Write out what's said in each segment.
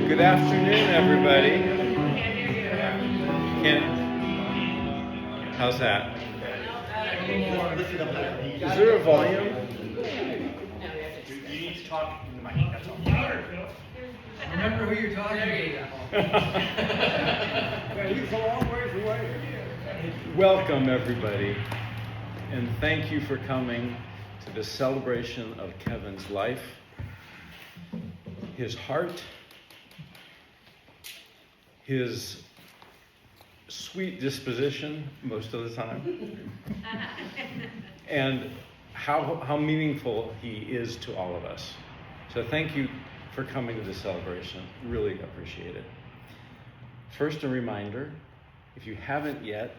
Good afternoon, everybody. How's that? Is there a volume? You need to talk in the mic, that's all. Remember who you're talking to. He's a long ways away. Welcome, everybody, and thank you for coming to the celebration of Kevin's life, his heart, his sweet disposition most of the time, and how meaningful he is to all of us. So thank you for coming to this celebration. Really appreciate it. First, a reminder, if you haven't yet,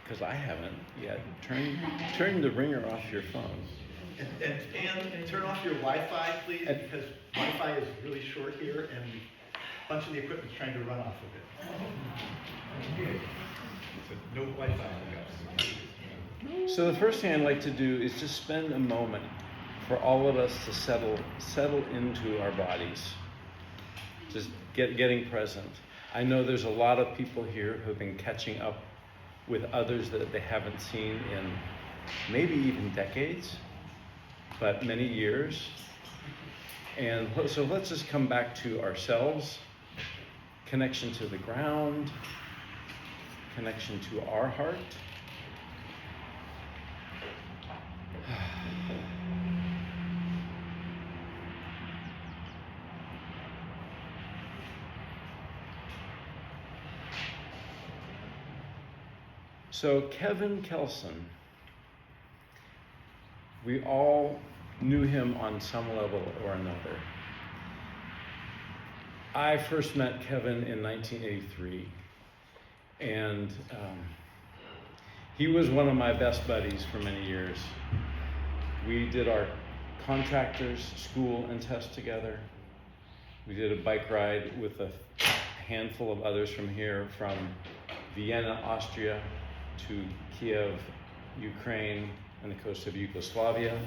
because I haven't yet, turn the ringer off your phone. And turn off your Wi-Fi, please, because Wi-Fi is really short here, and a bunch of the equipment's trying to run off of it. So no Wi-Fi on the So the first thing I'd like to do is just spend a moment for all of us to settle into our bodies, just getting present. I know there's a lot of people here who have been catching up with others that they haven't seen in maybe even decades, but many years. And so let's just come back to ourselves, connection to the ground, connection to our heart. So Kevin Kelsen, we all knew him on some level or another. I first met Kevin in 1983, and he was one of my best buddies for many years. We did our contractors school and test together. We did a bike ride with a handful of others from here, from Vienna, Austria, to Kiev, Ukraine, and the coast of Yugoslavia.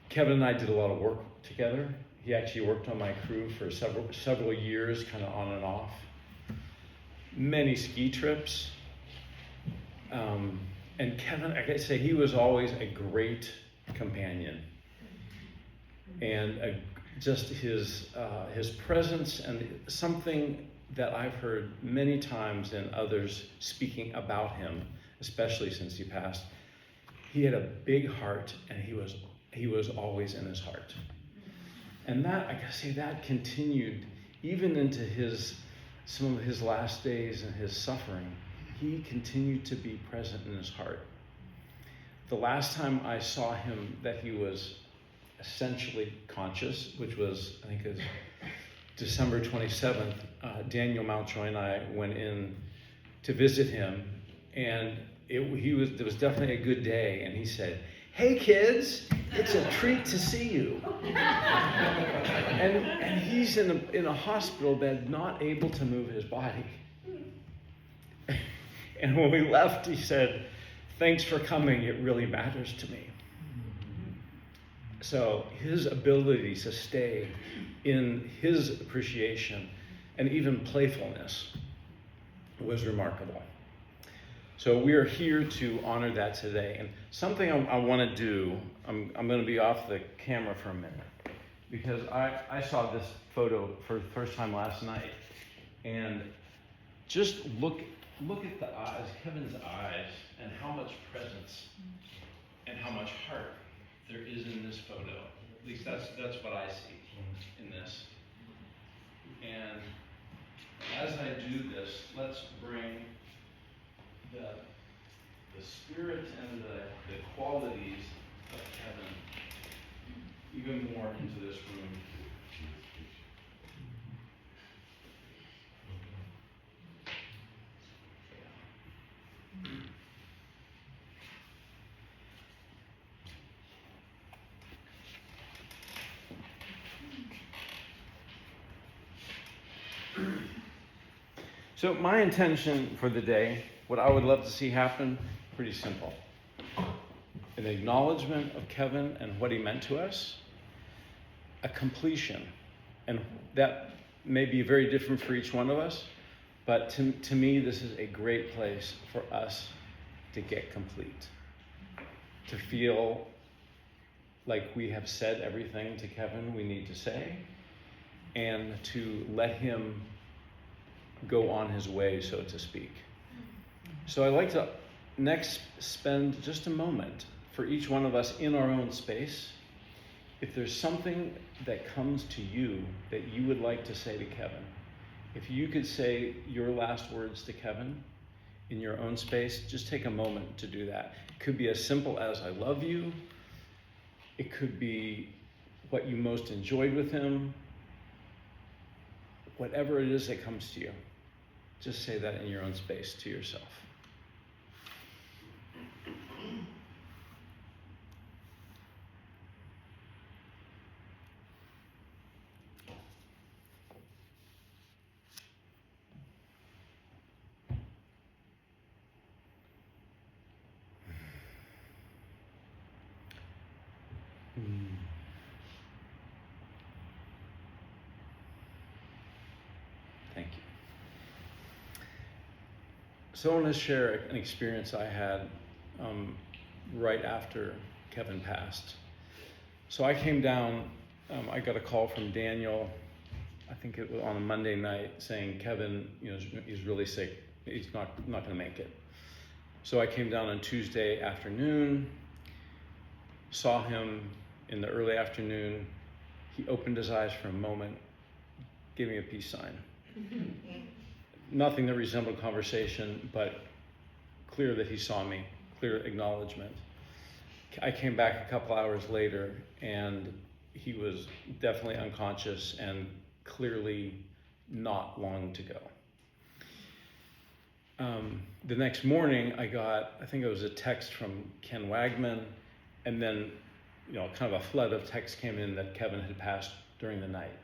Kevin and I did a lot of work together. He actually worked on my crew for several years, kind of on and off. Many ski trips. And Kevin, like I say, he was always a great companion. And just his presence, and something that I've heard many times in others speaking about him, especially since he passed. He had a big heart, and he was always in his heart. And that, I gotta say, that continued even into some of his last days and his suffering. He continued to be present in his heart. The last time I saw him that he was essentially conscious, which was, I think, it was December 27th, Daniel Mountjoy and I went in to visit him, and it was definitely a good day, and he said, "Hey kids, it's a treat to see you." and he's in a hospital bed, not able to move his body. And when we left, he said, "Thanks for coming, it really matters to me." So his ability to stay in his appreciation and even playfulness was remarkable. So we are here to honor that today. And something I want to do, I'm going to be off the camera for a minute, because I saw this photo for the first time last night, and just look at the eyes, Kevin's eyes, and how much presence and how much heart there is in this photo. At least that's what I see in this. And as I do this, let's bring the spirit and the qualities of Kevin even more into this room. So my intention for the day, what I would love to see happen, pretty simple. An acknowledgement of Kevin and what he meant to us, a completion And that may be very different for each one of us, but to me, this is a great place for us to get complete, to feel like we have said everything to Kevin we need to say, and to let him go on his way, so to speak. So I'd like to next spend just a moment for each one of us in our own space. If there's something that comes to you that you would like to say to Kevin, if you could say your last words to Kevin in your own space, just take a moment to do that. It could be as simple as "I love you." It could be what you most enjoyed with him. Whatever it is that comes to you, just say that in your own space to yourself. Thank you. So I want to share an experience I had right after Kevin passed. So I came down, I got a call from Daniel, I think it was on a Monday night, saying Kevin, he's really sick, he's not going to make it. So I came down on Tuesday afternoon, saw him in the early afternoon. He opened his eyes for a moment, gave me a peace sign. Nothing that resembled conversation, but clear that he saw me, clear acknowledgement. I came back a couple hours later and he was definitely unconscious and clearly not long to go. The next morning I think it was a text from Ken Wagman, and then kind of a flood of texts came in that Kevin had passed during the night.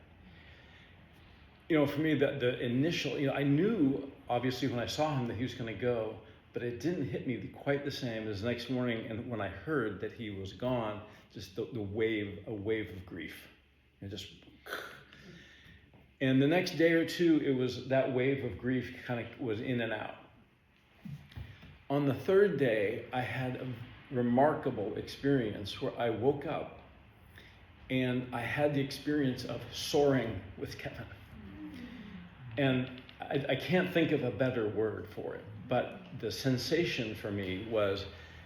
For me, the initial, I knew obviously when I saw him that he was going to go, but it didn't hit me quite the same as the next morning. And when I heard that he was gone, just a wave of grief, and the next day or two, it was that wave of grief kind of was in and out. On the third day, I had a remarkable experience where I woke up and I had the experience of soaring with Kevin. And I can't think of a better word for it, but the sensation for me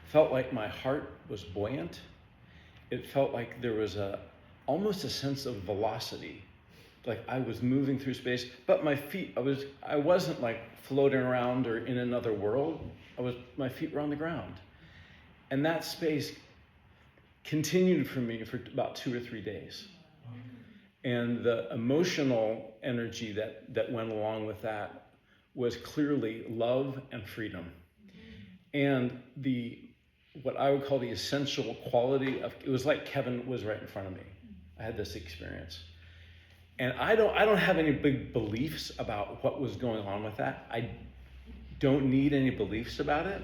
felt like my heart was buoyant. It felt like there was almost a sense of velocity, like I was moving through space, but my feet, I wasn't like floating around or in another world. My feet were on the ground. And that space continued for me for about 2 or 3 days. And the emotional energy that went along with that was clearly love and freedom. And what I would call the essential quality of, it was like Kevin was right in front of me. I had this experience. And I don't have any big beliefs about what was going on with that. I don't need any beliefs about it.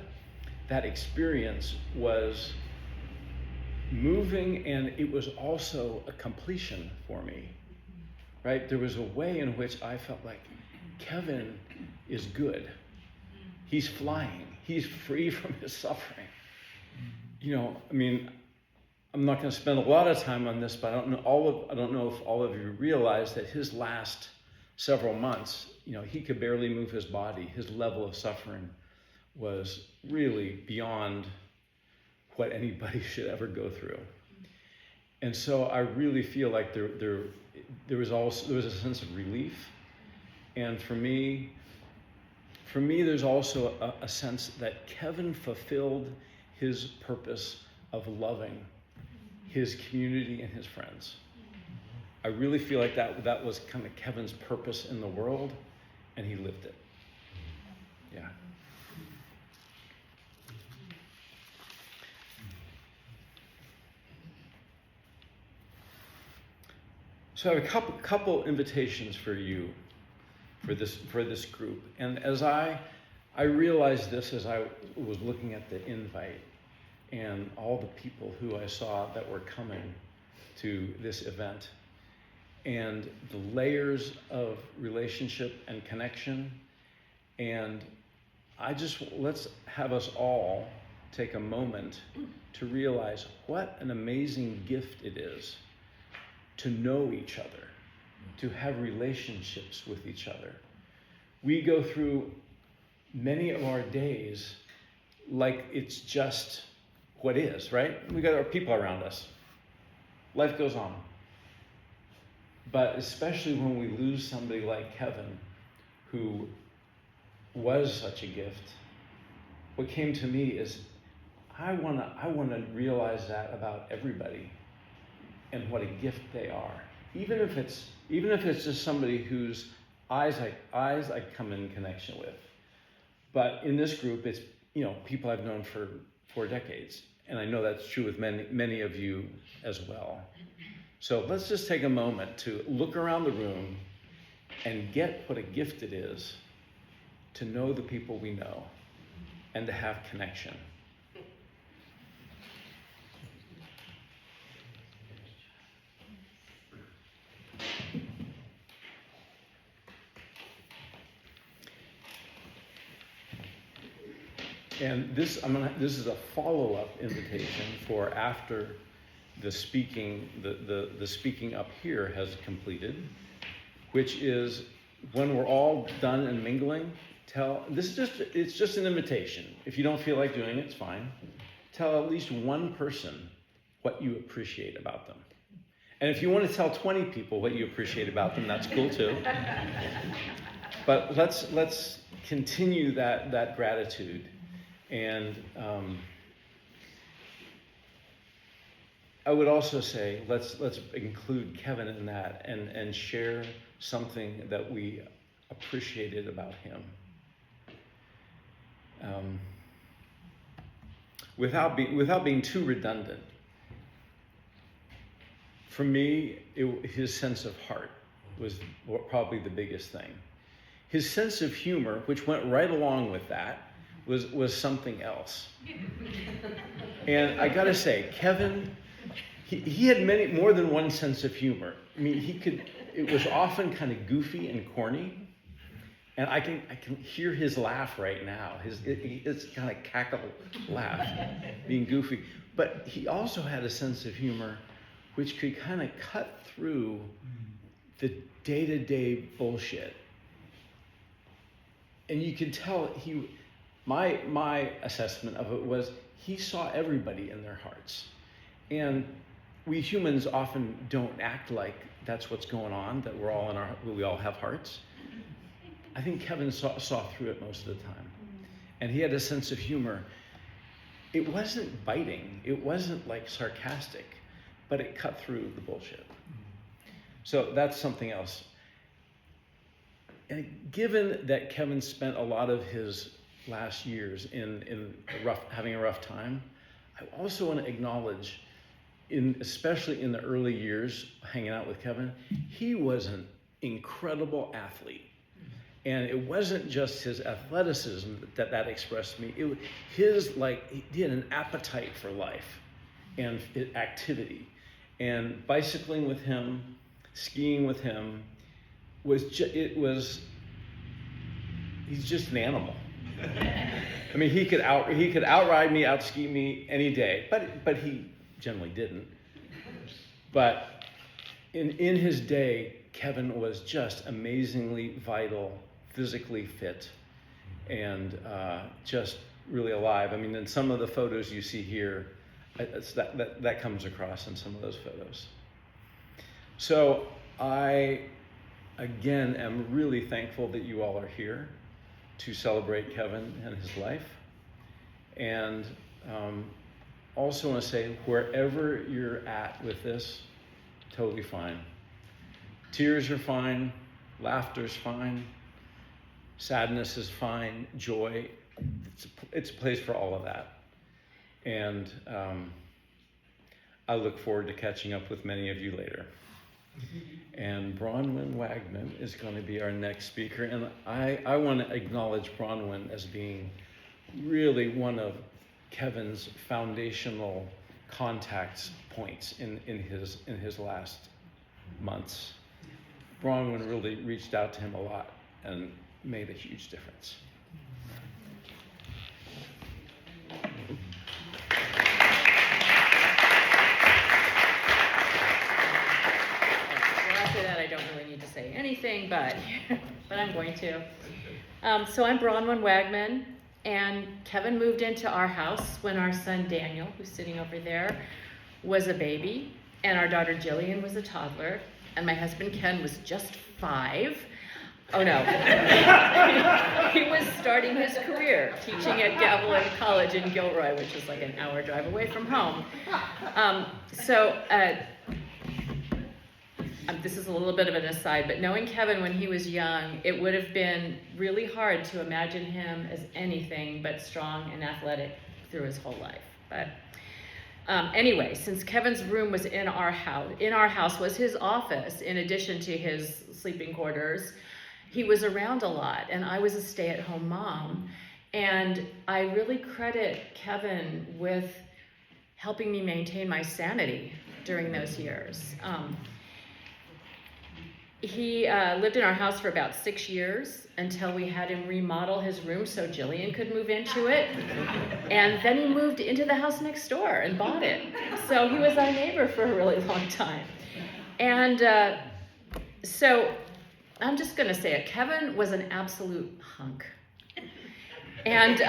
That experience was moving, and it was also a completion for me, right? There was a way in which I felt like Kevin is good. He's flying. He's free from his suffering. I'm not going to spend a lot of time on this, but I don't know if all of you realize that his last several months, he could barely move his body. His level of suffering was really beyond what anybody should ever go through. And so I really feel like there was a sense of relief. And for me, there's also a sense that Kevin fulfilled his purpose of loving his community and his friends. I really feel like that was kind of Kevin's purpose in the world, and he lived it. Yeah. So I have a couple invitations for you, for this group. And as I realized this as I was looking at the invite and all the people who I saw that were coming to this event, and the layers of relationship and connection. And let's have us all take a moment to realize what an amazing gift it is to know each other, to have relationships with each other. We go through many of our days like it's just what is, right? We got our people around us. Life goes on. But especially when we lose somebody like Kevin, who was such a gift, what came to me is I want to realize that about everybody and what a gift they are. Even if it's just somebody whose eyes I come in connection with. But in this group, it's people I've known for 4 decades, and I know that's true with many of you as well. So let's just take a moment to look around the room and get what a gift it is to know the people we know and to have connection. And this is a follow-up invitation for after the speaking up here has completed, which is when we're all done and mingling, it's just an invitation. If you don't feel like doing it, it's fine. Tell at least one person what you appreciate about them. And if you want to tell 20 people what you appreciate about them, that's cool too. But let's continue that gratitude. And I would also say let's include Kevin in that and share something that we appreciated about him. Without being too redundant, for me, his sense of heart was probably the biggest thing. His sense of humor, which went right along with that, was something else. And I gotta say, Kevin, he had more than one sense of humor. I mean, it was often kind of goofy and corny. And I can hear his laugh right now. It's kind of cackle laugh, being goofy. But he also had a sense of humor which could kind of cut through the day-to-day bullshit. And you could tell my assessment of it was he saw everybody in their hearts. And we humans often don't act like that's what's going on, that we all have hearts. I think Kevin saw through it most of the time. And he had a sense of humor. It wasn't biting, it wasn't like sarcastic, but it cut through the bullshit. So that's something else. And given that Kevin spent a lot of his last years having a rough time, I also want to acknowledge, especially in the early years hanging out with Kevin, he was an incredible athlete. And it wasn't just his athleticism that expressed me. He had an appetite for life and activity. And bicycling with him, skiing with him, he's just an animal. I mean, he could outride me, outski me any day, but he generally didn't. But in his day, Kevin was just amazingly vital, physically fit, and just really alive. I mean, in some of the photos you see here, that comes across in some of those photos. So I, again, am really thankful that you all are here to celebrate Kevin and his life. And also want to say, wherever you're at with this, totally fine. Tears are fine, laughter's fine, sadness is fine, joy, it's a place for all of that. And I look forward to catching up with many of you later. And Bronwyn Wagman is going to be our next speaker. And I want to acknowledge Bronwyn as being really one of Kevin's foundational contact points in his last months. Bronwyn really reached out to him a lot and made a huge difference. Well, after that, I don't really need to say anything, but I'm going to. So I'm Bronwyn Wagman, and Kevin moved into our house when our son Daniel, who's sitting over there, was a baby, and our daughter Jillian was a toddler, and my husband Ken was just 5. Oh no. He was starting his career teaching at Gavilan College in Gilroy, which is like an hour drive away from home. This is a little bit of an aside, but knowing Kevin when he was young, it would have been really hard to imagine him as anything but strong and athletic through his whole life. But anyway, since Kevin's room was in our house was his office in addition to his sleeping quarters. He was around a lot, and I was a stay-at-home mom, and I really credit Kevin with helping me maintain my sanity during those years. He lived in our house for about 6 years until we had him remodel his room so Jillian could move into it. And then he moved into the house next door and bought it. So he was our neighbor for a really long time. And so I'm just going to say it. Kevin was an absolute hunk. And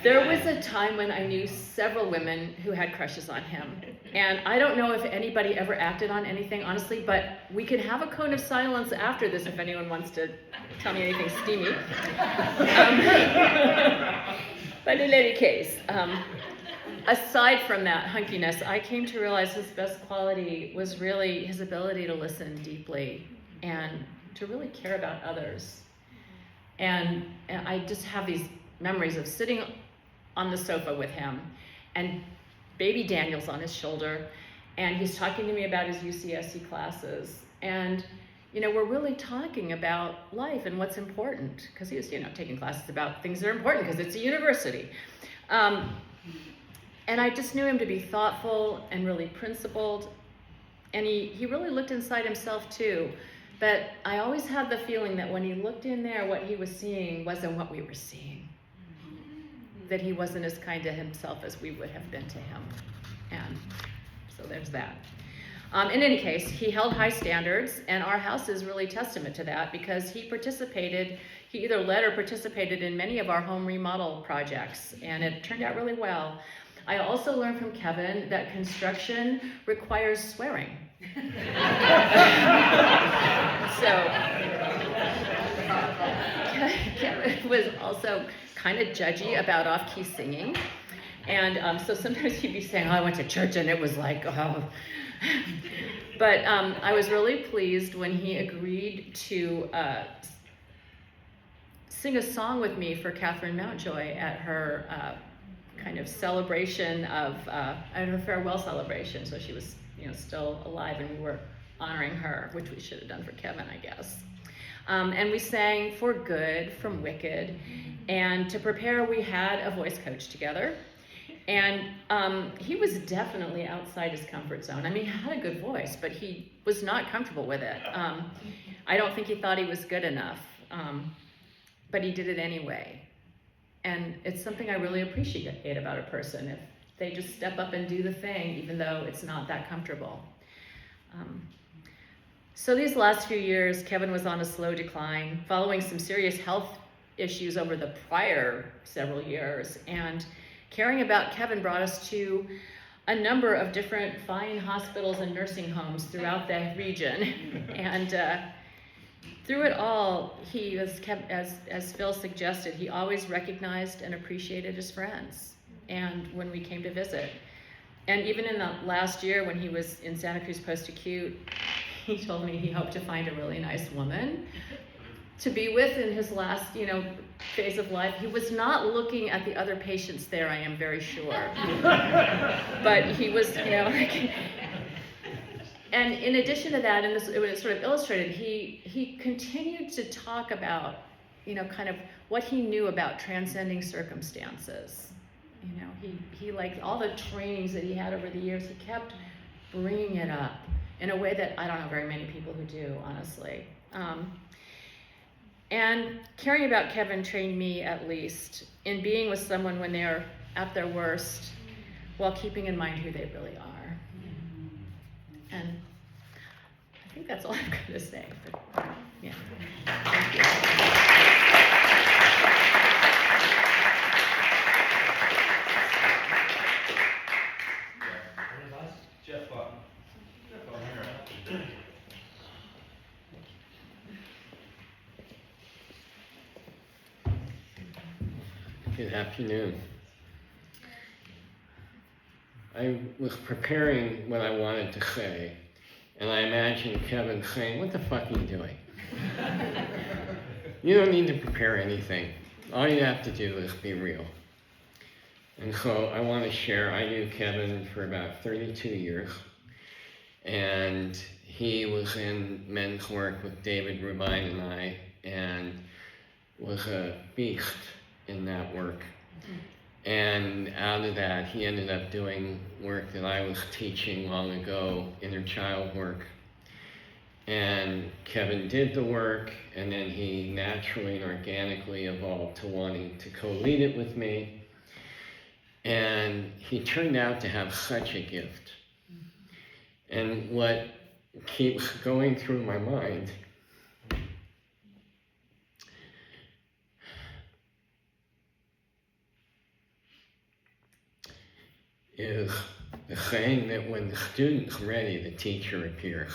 there was a time when I knew several women who had crushes on him. And I don't know if anybody ever acted on anything, honestly, but we can have a cone of silence after this if anyone wants to tell me anything steamy. But in any case, aside from that hunkiness, I came to realize his best quality was really his ability to listen deeply and to really care about others. And I just have these memories of sitting on the sofa with him, and baby Daniel's on his shoulder, and he's talking to me about his UCSC classes. And, we're really talking about life and what's important, because he was, taking classes about things that are important, because it's a university. And I just knew him to be thoughtful and really principled, and he really looked inside himself too. But I always had the feeling that when he looked in there, what he was seeing wasn't what we were seeing. That he wasn't as kind to himself as we would have been to him. And so there's that. In any case, he held high standards, and our house is really testament to that, because he either led or participated in many of our home remodel projects, and it turned out really well. I also learned from Kevin that construction requires swearing. So Kevin was also kind of judgy about off-key singing. And so sometimes he'd be saying, I went to church and it was like, oh. But I was really pleased when he agreed to sing a song with me for Catherine Mountjoy at her kind of celebration of, at her farewell celebration. So she was still alive, and we were honoring her, which we should have done for Kevin, I guess. And we sang For Good from Wicked. And to prepare, we had a voice coach together. And he was definitely outside his comfort zone. I mean, he had a good voice, but he was not comfortable with it. I don't think he thought he was good enough, but he did it anyway. And it's something I really appreciate about a person, if they just step up and do the thing, even though it's not that comfortable. So these last few years, Kevin was on a slow decline, following some serious health issues over the prior several years. And caring about Kevin brought us to a number of different fine hospitals and nursing homes throughout the region. And through it all, he was kept, as Phil suggested, he always recognized and appreciated his friends. And when we came to visit. And even in the last year when he was in Santa Cruz post-acute, he told me he hoped to find a really nice woman to be with in his last, phase of life. He was not looking at the other patients there, I am very sure. But he was, and in addition to that, and this, it was sort of illustrated, he continued to talk about, kind of what he knew about transcending circumstances. He like all the trainings that he had over the years, he kept bringing it up. in a way that I don't know very many people who do, honestly. And caring about Kevin trained me, at least, in being with someone when they're at their worst, while keeping in mind who they really are. And I think that's all I'm going to say. But, yeah. Thank you. Jeff Button. Good afternoon. I was preparing what I wanted to say, and I imagined Kevin saying, "What the fuck are you doing? You don't need to prepare anything. All you have to do is be real." And so I want to share, I knew Kevin for about 32 years, and he was in men's work with David Rubine and I, and was a beast in that work. And out of that, he ended up doing work that I was teaching long ago, inner child work. And Kevin did the work, and then he naturally and organically evolved to wanting to co-lead it with me. And he turned out to have such a gift. And what keeps going through my mind is the saying that when the student's ready, the teacher appears.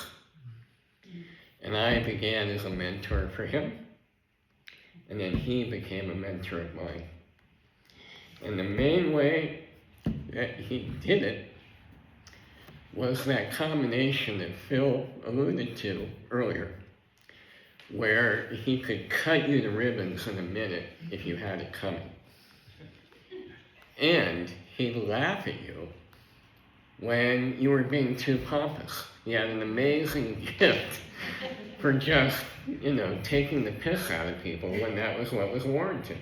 And I began as a mentor for him, and then he became a mentor of mine. And the main way that he did it was that combination that Phil alluded to earlier, where he could cut you to ribbons in a minute if you had it coming. And he'd laugh at you when you were being too pompous. He had an amazing gift for just, taking the piss out of people when that was what was warranted.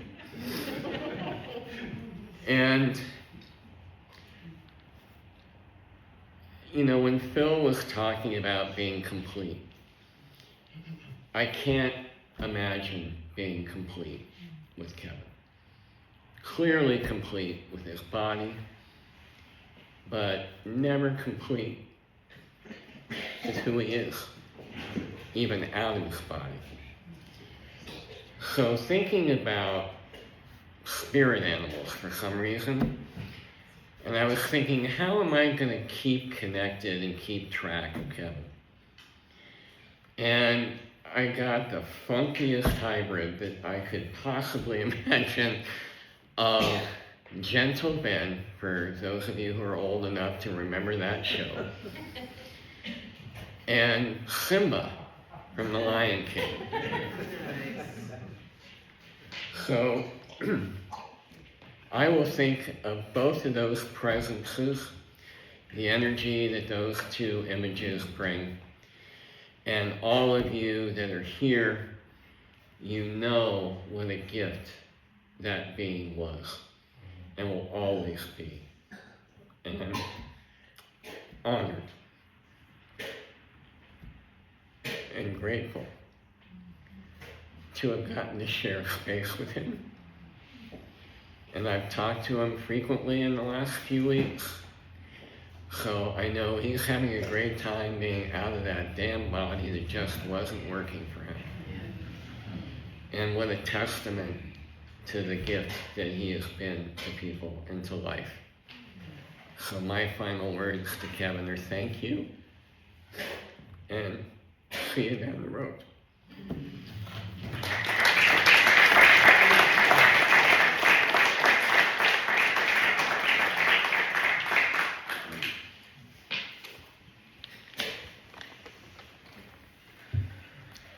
And, when Phil was talking about being complete, I can't imagine being complete with Kevin. Clearly complete with his body, but never complete with who he is, even out of his body. So thinking about spirit animals for some reason, and I was thinking, how am I going to keep connected and keep track of Kevin? And I got the funkiest hybrid that I could possibly imagine of Gentle Ben, for those of you who are old enough to remember that show, and Simba from The Lion King. So I will think of both of those presences, the energy that those two images bring, and all of you that are here, you know what a gift that being was and will always be. And I'm honored and grateful to have gotten to share space with him. And I've talked to him frequently in the last few weeks, so I know he's having a great time being out of that damn body that just wasn't working for him. And what a testament to the gift that he has been to people and to life. So my final words to Kevin are thank you, and see you down the road.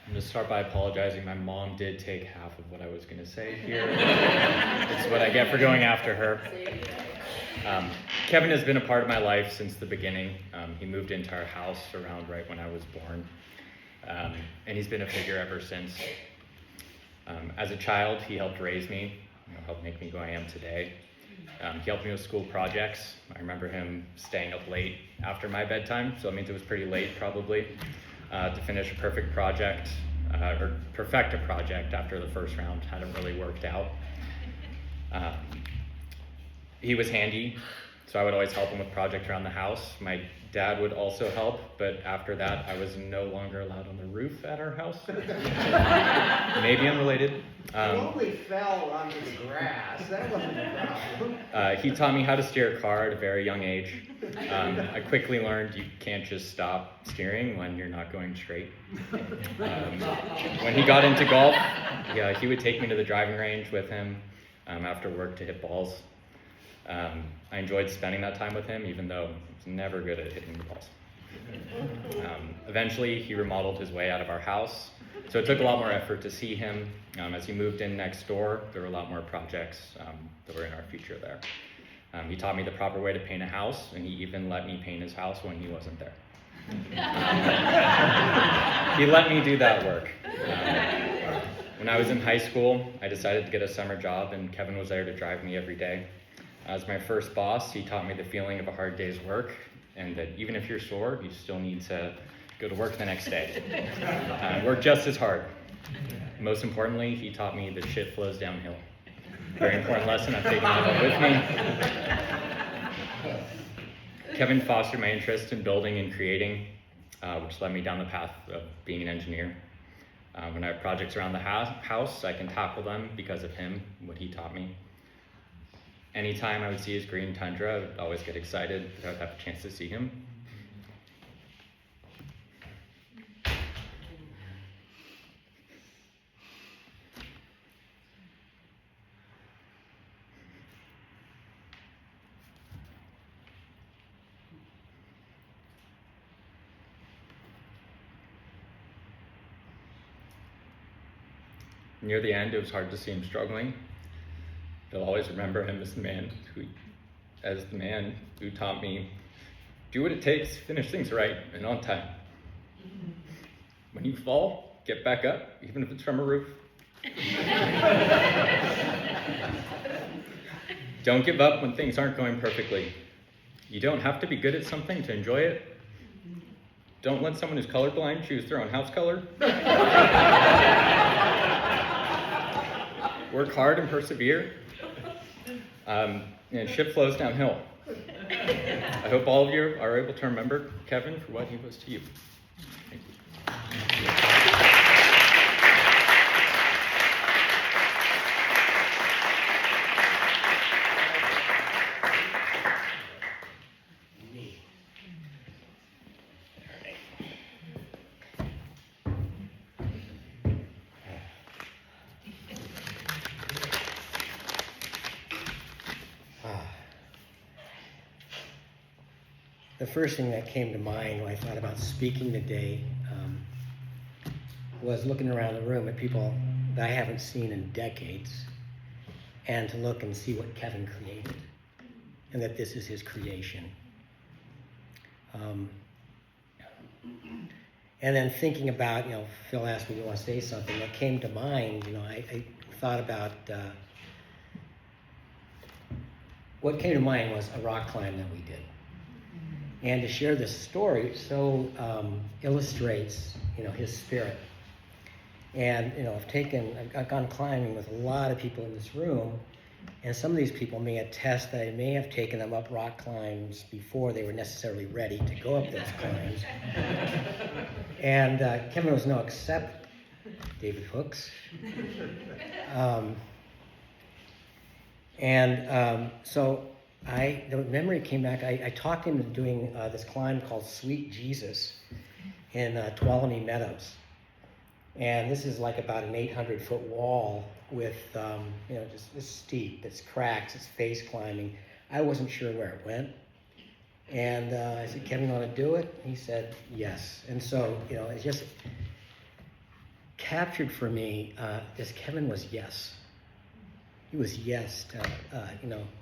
I'm going to start by apologizing. My mom did take half of what I was going to say here. It's what I get for going after her. Kevin has been a part of my life since the beginning. He moved into our house around right when I was born. And he's been a figure ever since. As a child, he helped raise me, helped make me who I am today. He helped me with school projects. I remember him staying up late after my bedtime, so it means it was pretty late probably, to finish a perfect project, or perfect a project after the first round hadn't really worked out. He was handy, so I would always help him with projects around the house. My dad would also help, but after that, I was no longer allowed on the roof at our house. Maybe unrelated. You only fell onto the grass. That wasn't a problem. He taught me how to steer a car at a very young age. I quickly learned you can't just stop steering when you're not going straight. When he got into golf, yeah, he would take me to the driving range with him after work to hit balls. I enjoyed spending that time with him, even though I was never good at hitting the balls. Eventually, he remodeled his way out of our house, so it took a lot more effort to see him. As he moved in next door, there were a lot more projects that were in our future there. He taught me the proper way to paint a house, and he even let me paint his house when he wasn't there. He let me do that work. When I was in high school, I decided to get a summer job, and Kevin was there to drive me every day. As my first boss, he taught me the feeling of a hard day's work, and that even if you're sore, you still need to go to work the next day. Work just as hard. Most importantly, he taught me that shit flows downhill. Very important lesson. I've taken that home with me. Kevin fostered my interest in building and creating, which led me down the path of being an engineer. When I have projects around the house, I can tackle them because of him, what he taught me. Anytime I would see his green tundra, I would always get excited that I would have a chance to see him. Near the end, it was hard to see him struggling. I'll always remember him as the man who taught me, do what it takes to finish things right and on time. When you fall, get back up, even if it's from a roof. Don't give up when things aren't going perfectly. You don't have to be good at something to enjoy it. Don't let someone who's colorblind choose their own house color. Work hard and persevere. And ship flows downhill. I hope all of you are able to remember Kevin for what he was to you. Thank you. The first thing that came to mind when I thought about speaking today was looking around the room at people that I haven't seen in decades, and to look and see what Kevin created, and that this is his creation. And then thinking about, Phil asked me, you want to say something, that came to mind, I thought about, what came to mind was a rock climb that we did. And to share this story so illustrates, his spirit. And, I've gone climbing with a lot of people in this room, and some of these people may attest that I may have taken them up rock climbs before they were necessarily ready to go up those climbs. And Kevin was no exception. David Hooks. So the memory came back. I talked him into doing this climb called Sweet Jesus in Tuolumne Meadows. And this is like about an 800-foot wall with, just it's steep, it's cracks, it's face climbing. I wasn't sure where it went. And I said, Kevin, you want to do it? He said, yes. And so, it just captured for me, this Kevin was yes. He was yes to,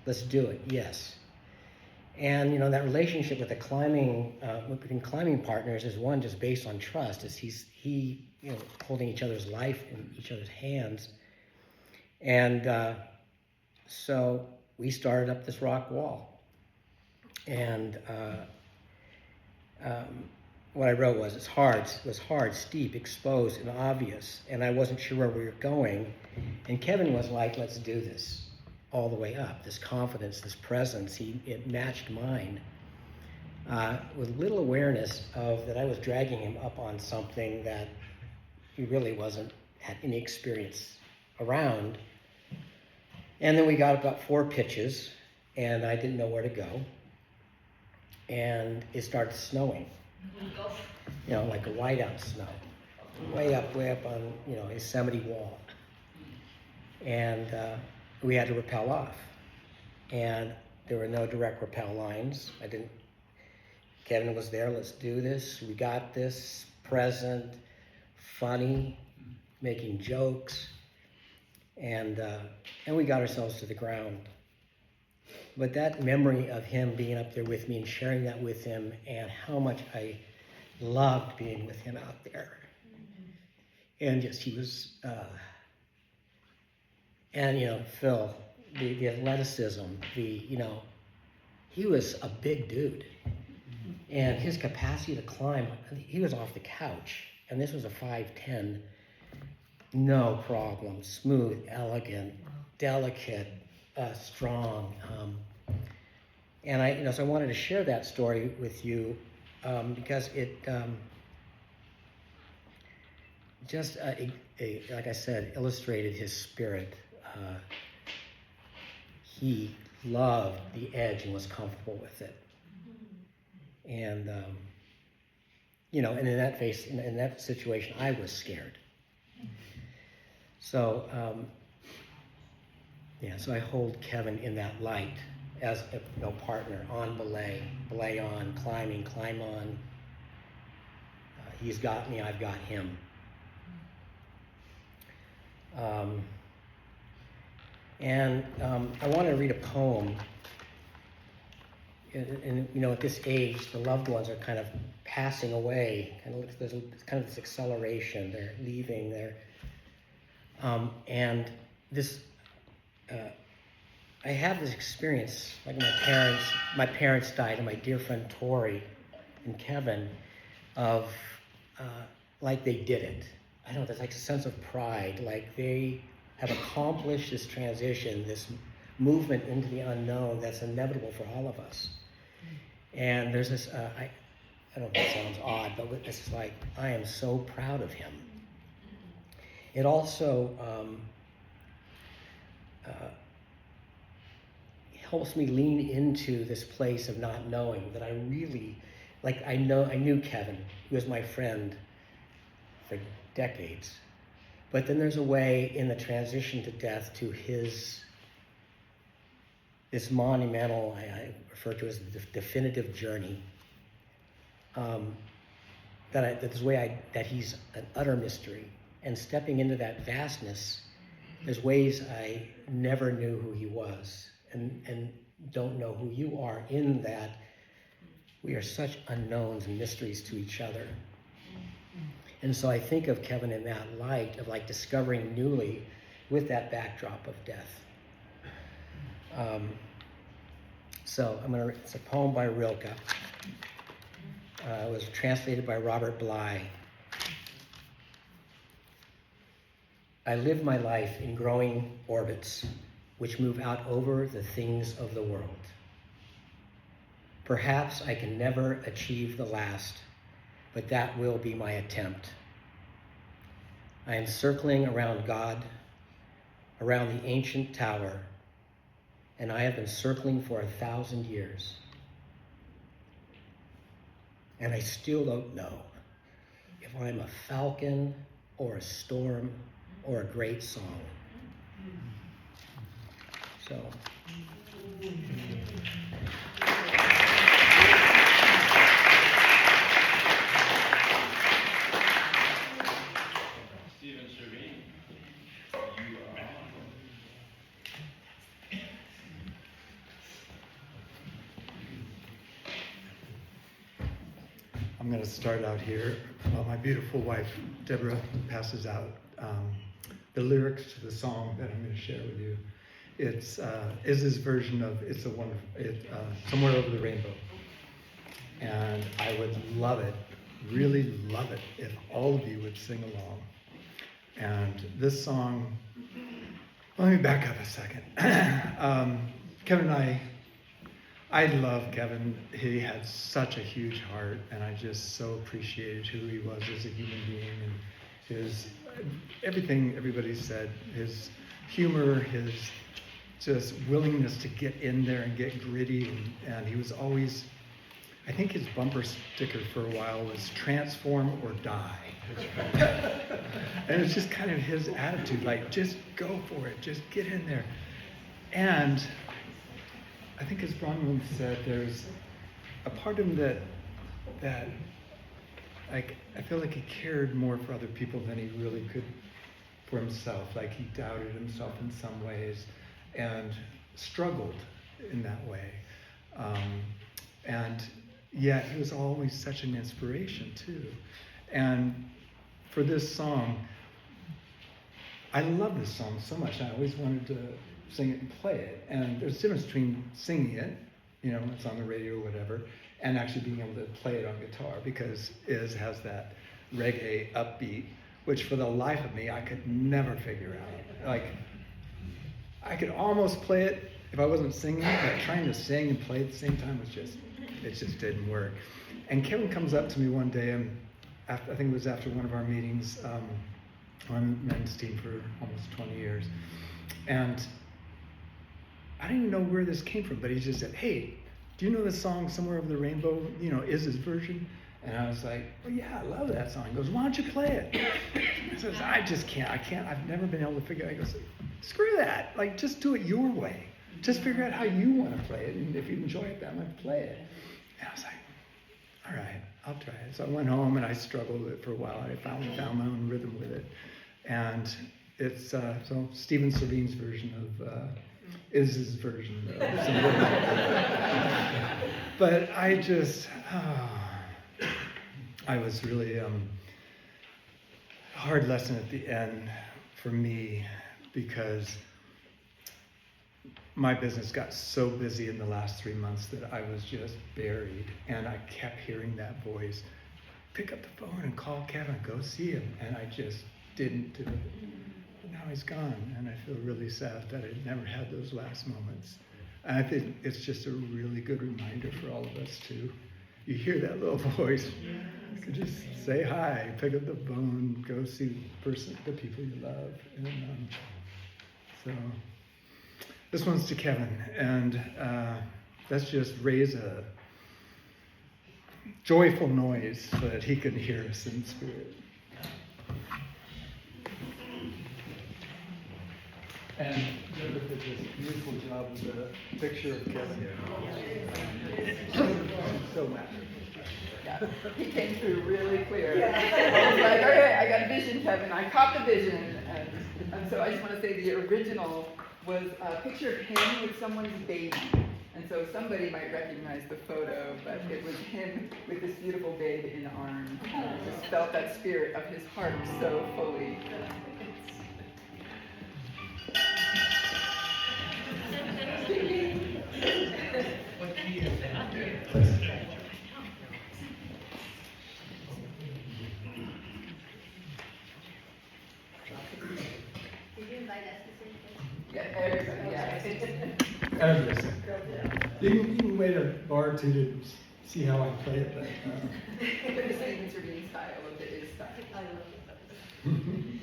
let's do it, yes. And, that relationship with the climbing, between climbing partners is one just based on trust, is he holding each other's life in each other's hands. And so we started up this rock wall. And what I wrote was, it was hard, steep, exposed, and obvious, and I wasn't sure where we were going. And Kevin was like, let's do this all the way up. This confidence, this presence, it matched mine. With little awareness of that I was dragging him up on something that he really had any experience around. And then we got about 4 pitches, and I didn't know where to go. And it started snowing. You know, like a whiteout snow. Way up on, Yosemite Wall. And we had to rappel off. And there were no direct rappel lines. Kevin was there, let's do this. We got this, present, funny, making jokes. And we got ourselves to the ground. But that memory of him being up there with me and sharing that with him, and how much I loved being with him out there. And just, he was, Phil, the athleticism, he was a big dude. And his capacity to climb, he was off the couch, and this was a 5'10", no problem, smooth, elegant, delicate, strong. And so I wanted to share that story with you because it just, like I said, illustrated his spirit. He loved the edge and was comfortable with it. And, and in that situation, I was scared. So, so I hold Kevin in that light as a partner on belay on, climb on. He's got me, I've got him. I want to read a poem. And at this age, the loved ones are kind of passing away. There's kind of this acceleration. They're leaving. I have this experience, like my parents died, and my dear friend Tori and Kevin, of like they did it. I don't know, there's like a sense of pride, like they have accomplished this transition, this movement into the unknown that's inevitable for all of us. And there's this, I don't know if it sounds odd, but it's like, I am so proud of him. It also helps me lean into this place of not knowing, that I really, I knew Kevin. He was my friend for decades. But then there's a way in the transition to death to this monumental, I refer to as the definitive journey, that he's an utter mystery. And stepping into that vastness, there's ways I never knew who he was, and don't know who you are, in that we are such unknowns and mysteries to each other. And so I think of Kevin in that light of discovering newly with that backdrop of death. It's a poem by Rilke. It was translated by Robert Bly. I live my life in growing orbits which move out over the things of the world. Perhaps I can never achieve the last, but that will be my attempt. I am circling around God, around the ancient tower, and I have been circling for 1,000 years. And I still don't know if I'm a falcon or a storm or a great song. So. I'm going to start out here while my beautiful wife, Deborah, passes out the lyrics to the song that I'm going to share with you. It's Iz's version of Somewhere Over the Rainbow. And I would love it, really love it, if all of you would sing along. And this song, let me back up a second. Kevin and I love Kevin. He had such a huge heart, and I just so appreciated who he was as a human being, and his everything everybody said, his humor, his just willingness to get in there and get gritty, and he was always, I think his bumper sticker for a while was transform or die. And it's just kind of his attitude, like, just go for it, just get in there. And I think as Bronwyn said, there's a part of him that like, I feel like he cared more for other people than he really could for himself. Like, he doubted himself in some ways and struggled in that way. And yet he was always such an inspiration too. And for this song, I love this song so much. I always wanted to sing it and play it. And there's a difference between singing it, you know, it's on the radio or whatever, and actually being able to play it on guitar, because Iz has that reggae upbeat, which for the life of me, I could never figure out. Like, I could almost play it if I wasn't singing, but trying to sing and play at the same time it just didn't work. And Kevin comes up to me one day, and I think it was after one of our meetings, on men's team for almost 20 years. And I didn't even know where this came from, but he just said, hey, do you know the song Somewhere Over the Rainbow? You know, Iz's version? And I was like, well, yeah, I love that song. He goes, why don't you play it? I says, I just can't. I've never been able to figure it out. He goes, screw that. Like, just do it your way. Just figure out how you want to play it. And if you enjoy it that much, play it. And I was like, all right, I'll try it. So I went home and I struggled with it for a while. I found my own rhythm with it. And it's so Stephen Servine's version of Iz's version of But I just, I was really hard lesson at the end for me, because my business got so busy in the last 3 months that I was just buried, and I kept hearing that voice, pick up the phone and call Kevin, go see him, and I just didn't do it. But now he's gone, and I feel really sad that I never had those last moments. And I think it's just a really good reminder for all of us too. You hear that little voice, you could just say hi, pick up the phone, go see the people you love. And so this one's to Kevin, and let's just raise a joyful noise so that he can hear us in spirit. And Jennifer did this beautiful job with the picture of Kevin. So magical. Yeah, he came through really clear. Yeah. I was like, okay, I got a vision, Kevin. I caught the vision. And so I just want to say the original was a picture of him with someone's baby. And so somebody might recognize the photo, but it was him with this beautiful babe in arms. I just felt that spirit of his heart so fully. What key is that? Did you invite us to sing? Yeah, everybody, yeah. Everybody. You can wait a bar or two to see how I play it, but The Stephen Servine style of the is style. I love it.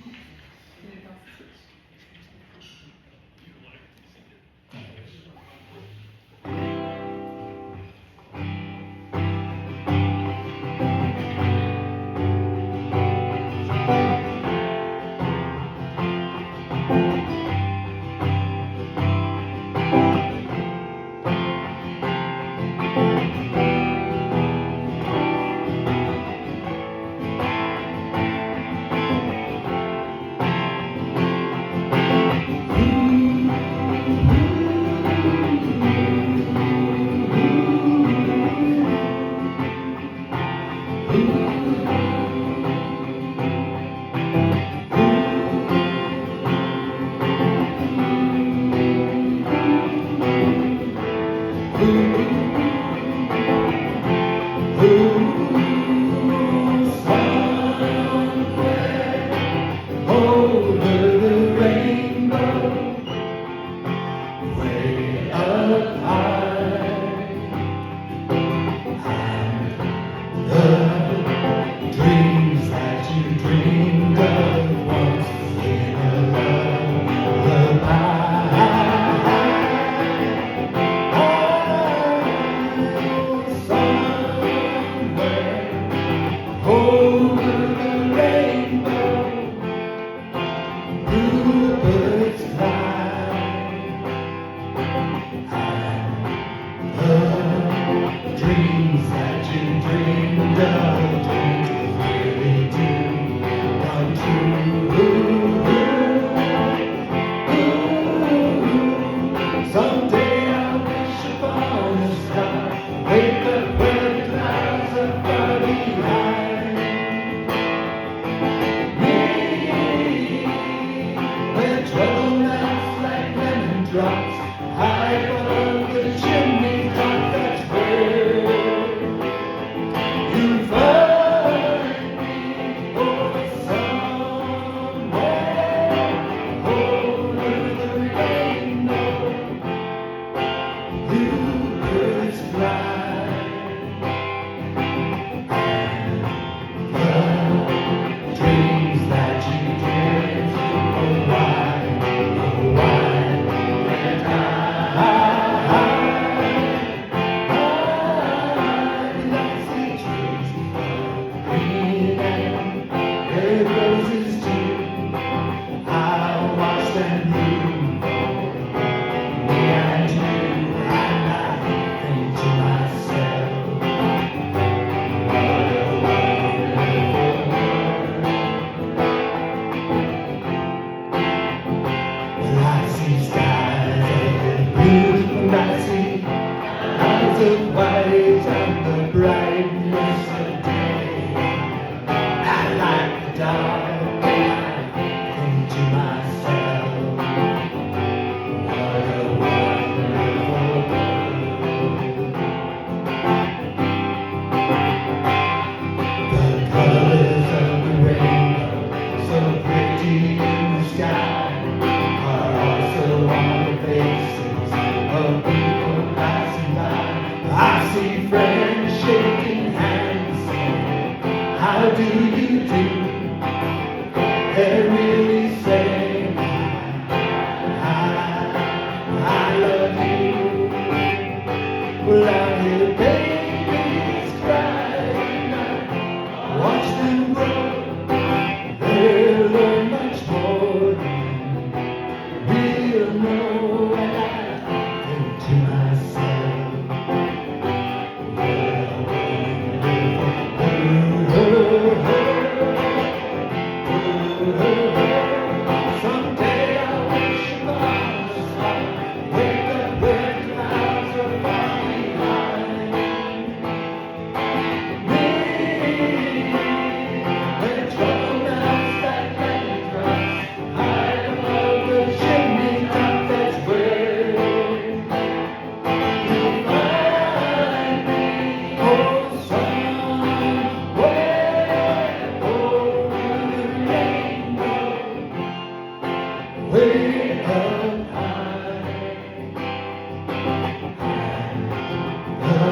pretty in the sky are also on the faces of people passing by. I see friends shaking hands saying, how do you do? They're really saying, I love you. Well, I hear babies cry, watch them grow. They'll learn much more than we'll know. And I think to myself, someday I wish upon a star, wake up where clouds are far behind me. When trouble melts like lemon drops, high above the chimney top, that's where you'll find me. Oh, somewhere over the rainbow, way up high, the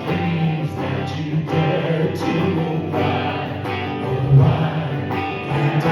dreams that you dare to. Oh, why can't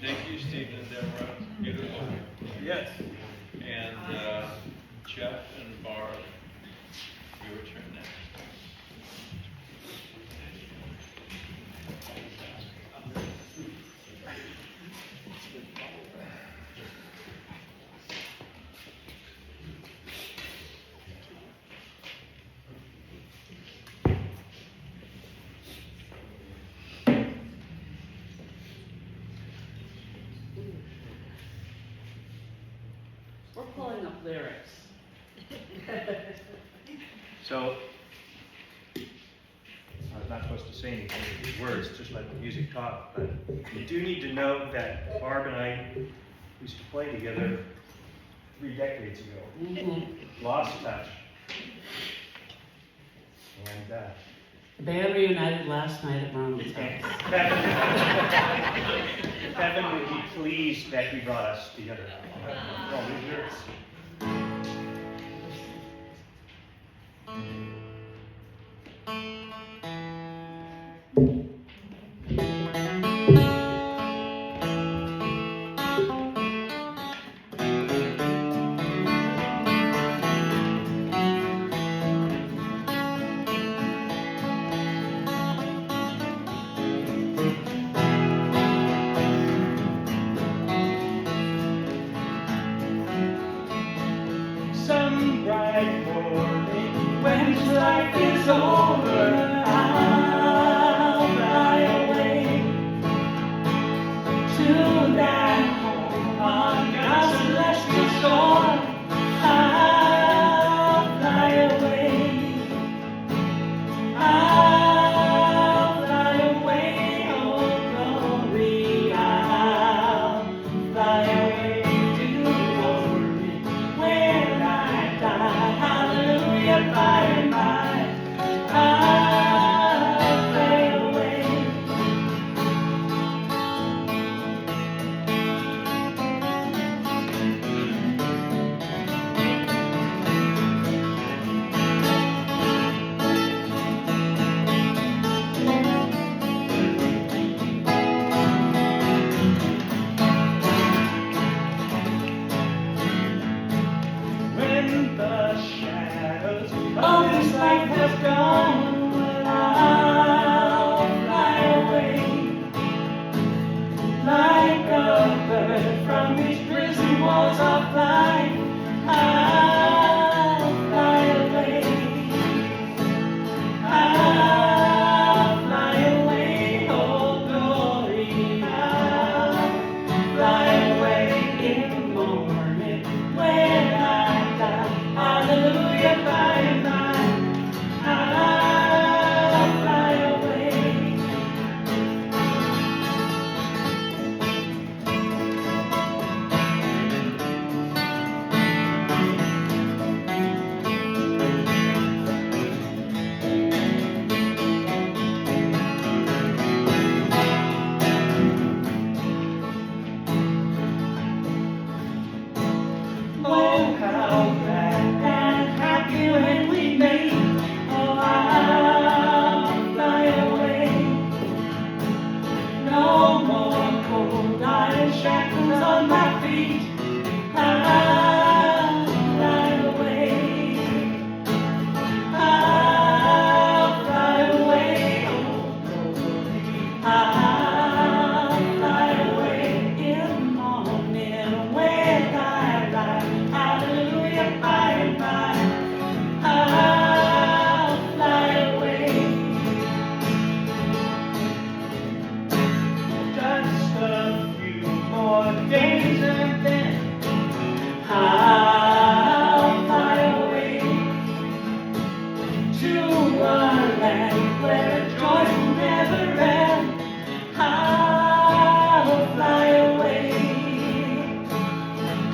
Thank you, Stephen and Deborah. Beautiful. Yes. And Jeff and Barb, your turn next. We're pulling up lyrics. So, I was not supposed to say anything with these words, just let the music talk, but you do need to know that Barb and I used to play together 3 decades ago. Lost touch. And The band reunited last night at Ronald's house. Kevin would be pleased that we brought us together. All these years. Some bright morning, when life is over, I'll fly away to that home on God's celestial shore. I'll fly away. I'll fly away, oh glory. I'll fly away to glory when I die. Hallelujah, by and by. I'll fly away in the morning when I ride. Hallelujah, by and by. I'll fly away. Just a few more days and then I'll fly away to a land where joy will never end. I'll fly away.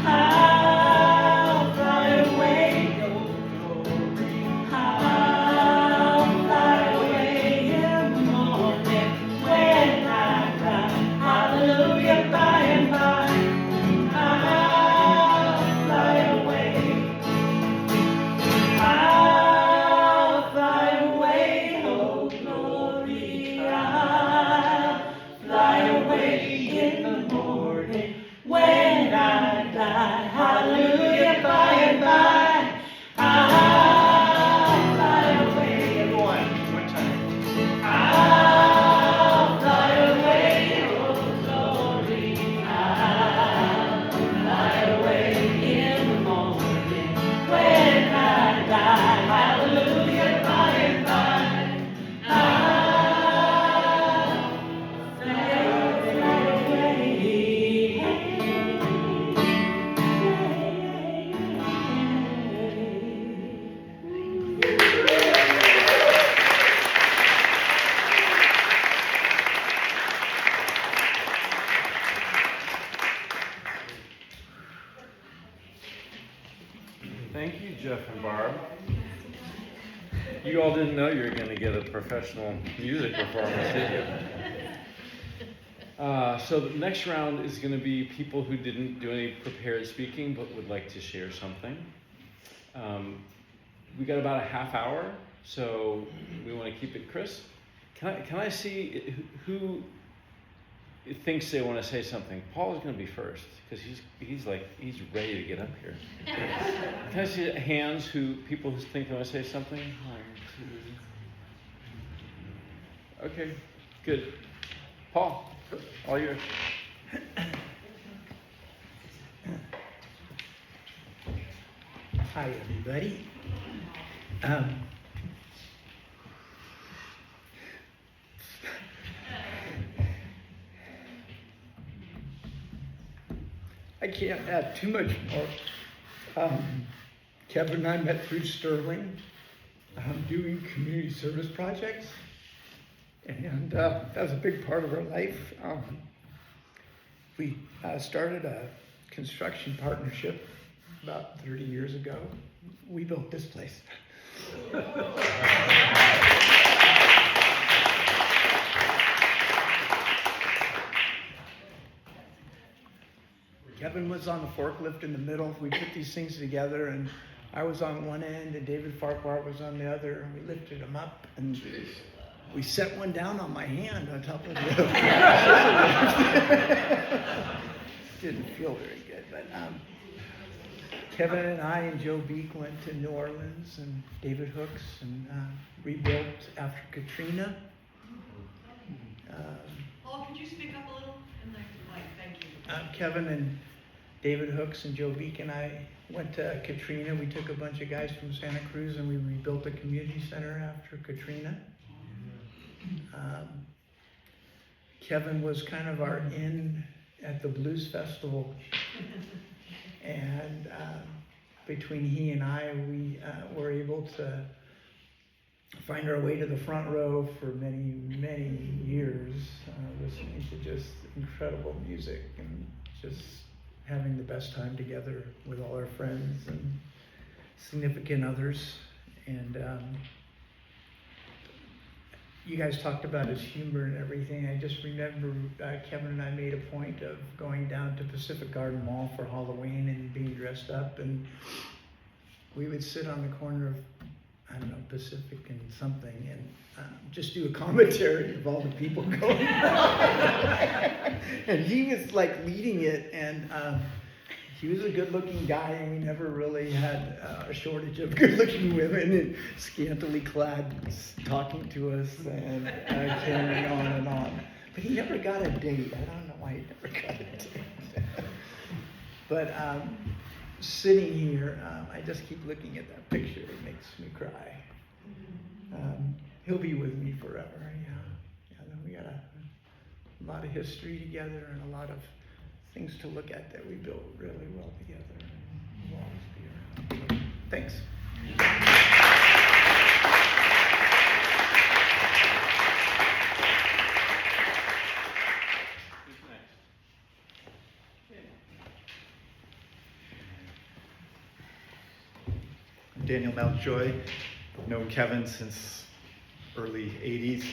I'll fly away. I'll fly away in the morning when I ride. Hallelujah, by and by. I'll fly away. I'll fly away, oh glory. I'll fly away in the morning when I die. Hallelujah, by and by. I'll fly away. Everyone, one time. I'll fly away, oh glory. I'll fly away in the morning when I die. Hallelujah, by and by. I'll fly Thank you, Jeff and Barb. You all didn't know you were going to get a professional music performance, did you? So the next round is going to be people who didn't do any prepared speaking but would like to share something. We got about a half hour, so we want to keep it crisp. Can I see who thinks they want to say something? Paul is going to be first because he's ready to get up here. Can I see hands people who think they want to say something? 1, 2. Okay, good. Paul, all yours. Hi, everybody. I can't add too much more. Kevin and I met through Sterling, doing community service projects, and that was a big part of our life. We started a construction partnership about 30 years ago. We built this place. Kevin was on the forklift in the middle. We put these things together, and I was on one end, and David Farquhar was on the other, and we lifted them up, and we set one down on my hand on top of the didn't feel very good, but Kevin and I and Joe Beek went to New Orleans, and David Hooks, and rebuilt after Katrina. Paul, could you speak up a little? Thank you. Kevin and David Hooks and Joe Beek and I went to Katrina. We took a bunch of guys from Santa Cruz and we rebuilt a community center after Katrina. Kevin was kind of our in at the Blues Festival. And between he and I, we were able to find our way to the front row for many, many years, listening to just incredible music and just having the best time together with all our friends and significant others. And you guys talked about his humor and everything. I just remember Kevin and I made a point of going down to Pacific Garden Mall for Halloween and being dressed up, and we would sit on the corner of, I don't know, Pacific and something, and just do a commentary of all the people going by. And he was like leading it, and he was a good-looking guy, and we never really had a shortage of good-looking women and scantily clad talking to us, and carrying on and on. But he never got a date. I don't know why he never got a date. But sitting here, I just keep looking at that picture. It makes me cry. He'll be with me forever. We got a lot of history together and a lot of things to look at that we built really well together. And we'll always be around. So, thanks. Daniel Mountjoy. I've known Kevin since early 80s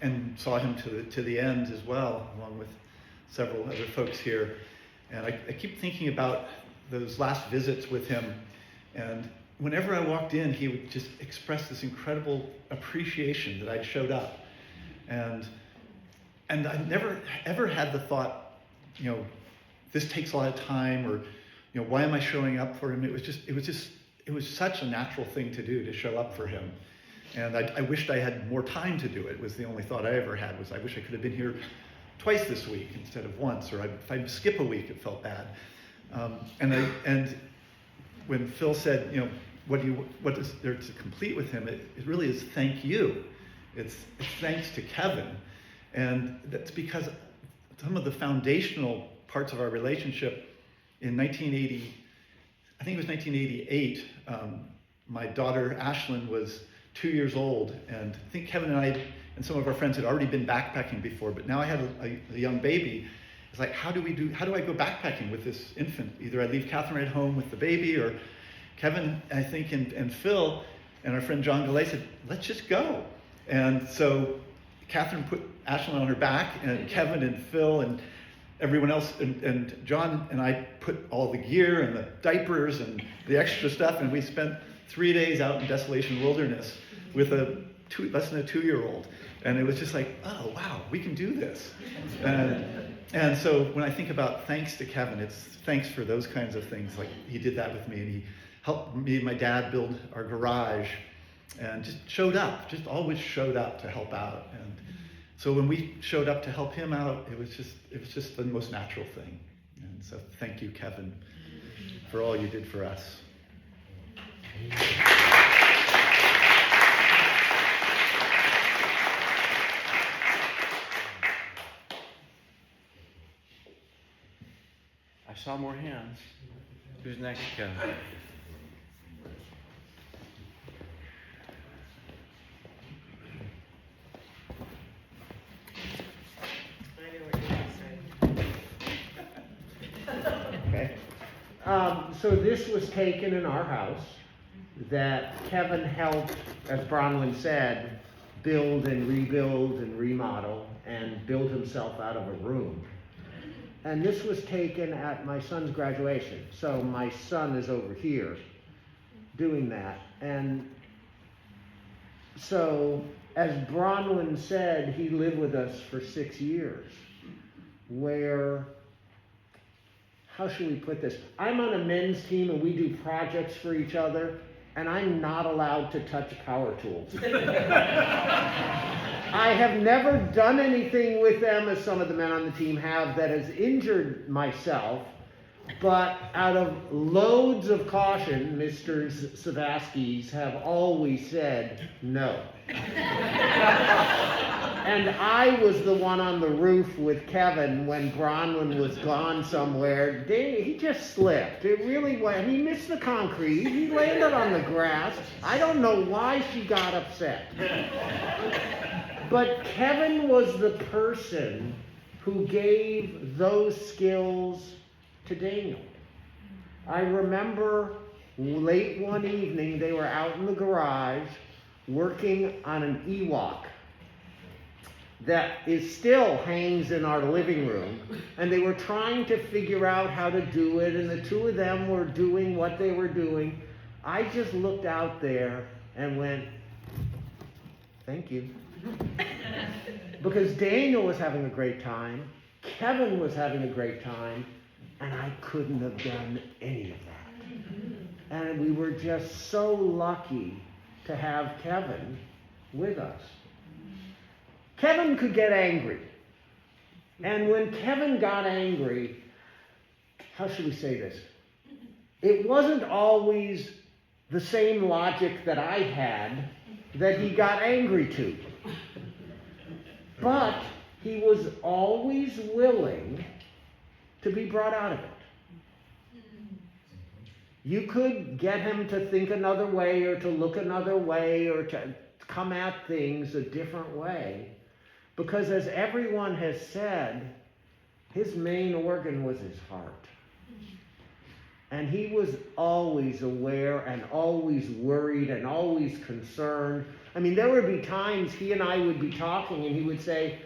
and saw him to the end as well, along with several other folks here. And I keep thinking about those last visits with him, and whenever I walked in, he would just express this incredible appreciation that I'd showed up. And I never ever had the thought, this takes a lot of time, or why am I showing up for him? It was such a natural thing to do, to show up for him. And I wished I had more time to do it, was the only thought I ever had, was I wish I could have been here twice this week instead of once, or if I skip a week, it felt bad. And when Phil said, what is there to complete with him, it really is thank you. It's thanks to Kevin. And that's because some of the foundational parts of our relationship in 1980, I think it was 1988, my daughter Ashlyn was 2 years old, and I think Kevin and I and some of our friends had already been backpacking before, but now I had a young baby. It's like, how do I go backpacking with this infant? Either I leave Catherine at home with the baby, or Kevin, I think, and Phil and our friend John Galley said, let's just go. And so Catherine put Ashlyn on her back, and Kevin and Phil and everyone else, and John and I put all the gear and the diapers and the extra stuff, and we spent 3 days out in Desolation Wilderness with less than a 2-year-old. And it was just like, oh, wow, we can do this. And so when I think about thanks to Kevin, it's thanks for those kinds of things. Like, he did that with me, and he helped me and my dad build our garage, and just showed up, just always showed up to help out. And so when we showed up to help him out, it was just the most natural thing. And so thank you, Kevin, for all you did for us. I saw more hands. Who's next, Kevin? Okay. So this was taken in our house that Kevin helped, as Bronwyn said, build and rebuild and remodel and build himself out of a room. And this was taken at my son's graduation. So my son is over here doing that. And so, as Bronwyn said, he lived with us for 6 years, where, how should we put this? I'm on a men's team and we do projects for each other, and I'm not allowed to touch power tools. I have never done anything with them, as some of the men on the team have, that has injured myself, but out of loads of caution, Mr. Savaskis have always said no. And I was the one on the roof with Kevin when Bronwyn was gone somewhere. He just slipped. It really was. He missed the concrete. He landed on the grass. I don't know why she got upset. But Kevin was the person who gave those skills to Daniel. I remember late one evening, they were out in the garage working on an Ewok that still hangs in our living room, and they were trying to figure out how to do it, and the two of them were doing what they were doing. I just looked out there and went, thank you. Because Daniel was having a great time, Kevin was having a great time, and I couldn't have done any of that. And we were just so lucky to have Kevin with us. Kevin could get angry. And when Kevin got angry, how should we say this? It wasn't always the same logic that I had that he got angry to. But he was always willing to be brought out of it. You could get him to think another way or to look another way or to come at things a different way. Because as everyone has said, his main organ was his heart. And he was always aware and always worried and always concerned. I mean, there would be times he and I would be talking and he would say,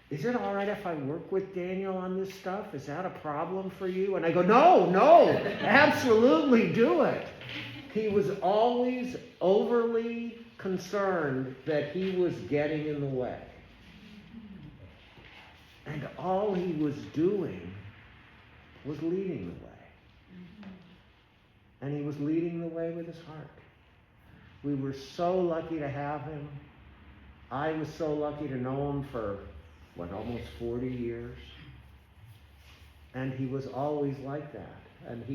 "Is it all right if I work with Daniel on this stuff? Is that a problem for you?" And I go, no, absolutely do it. He was always overly concerned that he was getting in the way. And all he was doing was leading the way. And he was leading the way with his heart. We were so lucky to have him. I was so lucky to know him for, almost 40 years. And he was always like that. And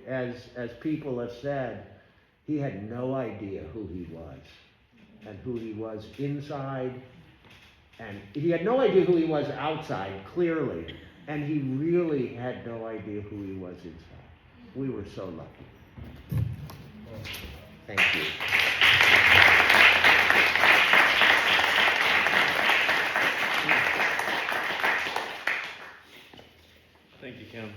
as people have said, he had no idea who he was and who he was inside. And he had no idea who he was outside, clearly. And he really had no idea who he was inside. We were so lucky. Thank you. Thank you, Kim.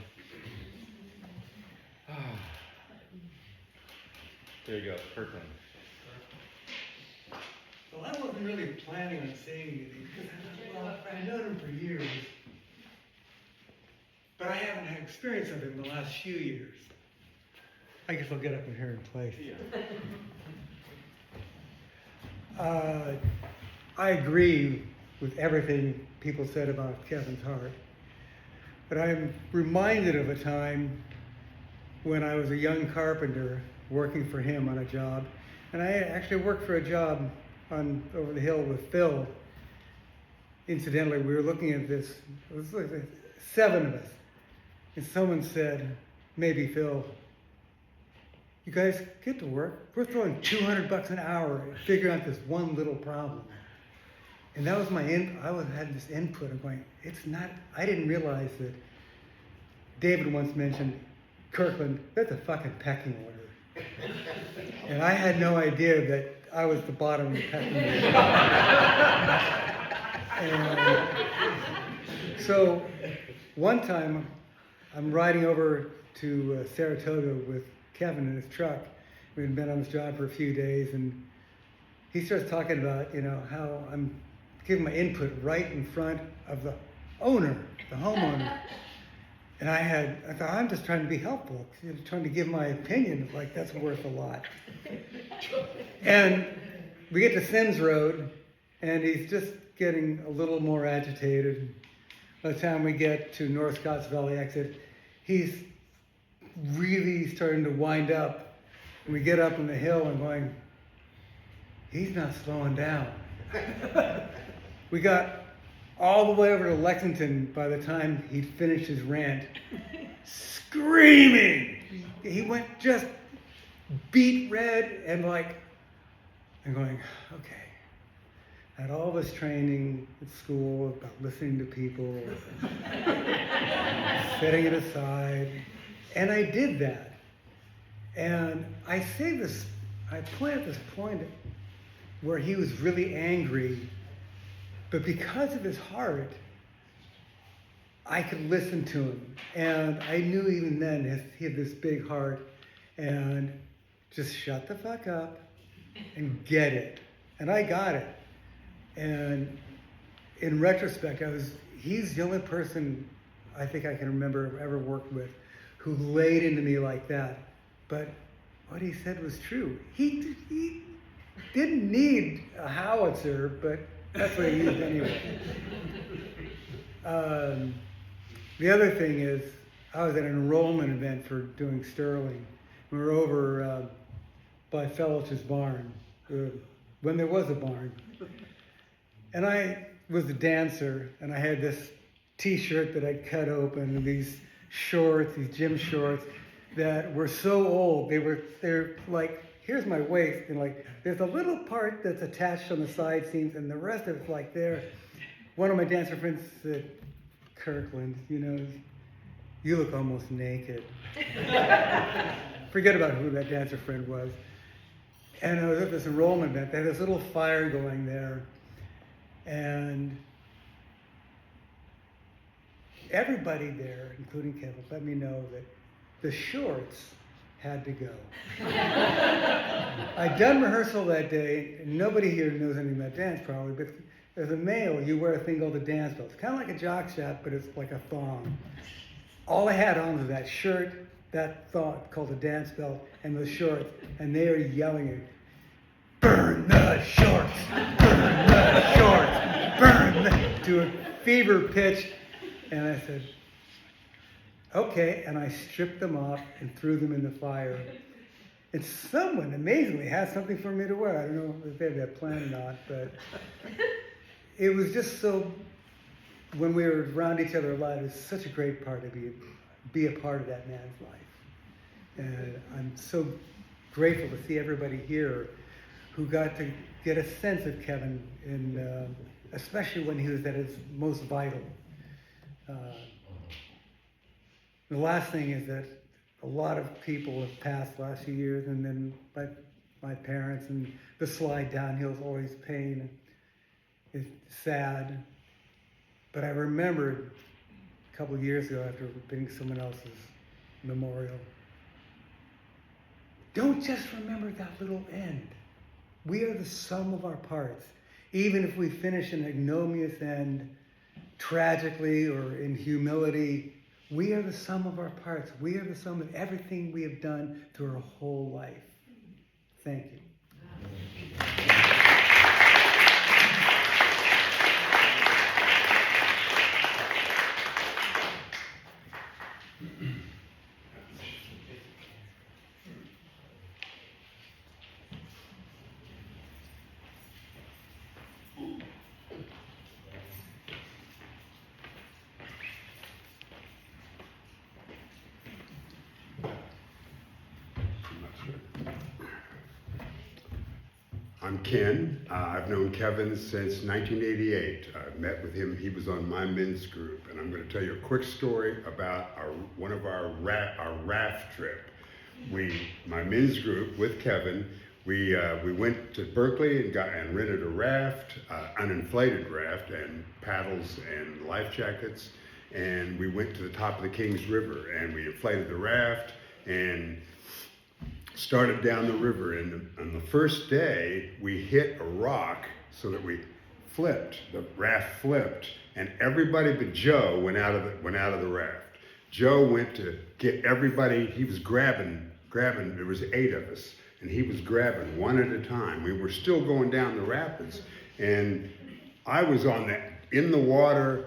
There you go, Kirkland. Well, I wasn't really planning on saying anything because I've known him for years, but I haven't had experience of him the last few years. I guess I'll get up in here and play. I agree with everything people said about Kevin's heart, but I'm reminded of a time when I was a young carpenter working for him on a job, and I actually worked for a job over the hill with Phil. Incidentally, we were looking at this, it was like 7 of us, and someone said, maybe Phil, "You guys get to work. We're throwing $200 an hour and figuring out this one little problem." And that was my had this input of going, it's not, I didn't realize that David once mentioned, "Kirkland, that's a fucking pecking order." And I had no idea that I was the bottom of the pecking order. And so one time I'm riding over to Saratoga with Kevin in his truck. We'd been on this job for a few days, and he starts talking about, how I'm giving my input right in front of the owner, the homeowner. And I thought, I'm just trying to be helpful, trying to give my opinion, like that's worth a lot. And we get to Sims Road, and he's just getting a little more agitated. By the time we get to North Scotts Valley exit, he's really starting to wind up. And we get up on the hill and going, he's not slowing down. We got all the way over to Lexington by the time he'd finished his rant, screaming. He went just beet red and I'm going, okay. I had all this training at school about listening to people, setting it aside, and I did that. And I point at this point where he was really angry, but because of his heart, I could listen to him. And I knew even then he had this big heart, and just shut the fuck up and get it. And I got it. And in retrospect, he's the only person I think I can remember ever worked with who laid into me like that. But what he said was true. He didn't need a howitzer, but that's what he used anyway. The other thing is, I was at an enrollment event for doing Sterling. We were over by Fellowship's barn, when there was a barn. And I was a dancer, and I had this T-shirt that I'd cut open, and these shorts, these gym shorts, that were so old. They're like, here's my waist, and like there's a little part that's attached on the side seams, and the rest of it's like there. One of my dancer friends said, "Kirkland, you look almost naked." Forget about who that dancer friend was. And I was at this enrollment event. They had this little fire going there, and everybody there, including Kevin, let me know that the shorts had to go. I'd done rehearsal that day, and nobody here knows anything about dance probably, but as a male, you wear a thing called a dance belt. It's kind of like a jock strap, but it's like a thong. All I had on was that shirt, that thong called a dance belt, and the shorts, and they are yelling at me, "Burn the shorts! Burn the shorts! Burn the..." to a fever pitch. And I said, "Okay," and I stripped them off and threw them in the fire. And someone amazingly had something for me to wear. I don't know if they had that plan or not, but it was just so, when we were around each other a lot, it was such a great part to be a part of that man's life. And I'm so grateful to see everybody here who got to get a sense of Kevin, and especially when he was at his most vital. The last thing is that a lot of people have passed the last few years, and then my parents, and the slide downhill is always pain. It's sad. But I remembered a couple of years ago after being someone else's memorial, don't just remember that little end. We are the sum of our parts. Even if we finish an ignominious end, tragically or in humility, we are the sum of our parts. We are the sum of everything we have done through our whole life. Thank you. I'm Ken. I've known Kevin since 1988. I met with him. He was on my men's group, and I'm going to tell you a quick story about one of our raft trip. My men's group with Kevin, we went to Berkeley and rented a raft, uninflated raft, and paddles and life jackets, and we went to the top of the Kings River, and we inflated the raft and started down the river. And on the first day, we hit a rock so that we flipped. The raft flipped, and everybody but Joe went out of the raft. Joe went to get everybody. He was grabbing. There was 8 of us, and he was grabbing one at a time. We were still going down the rapids, and I was in the water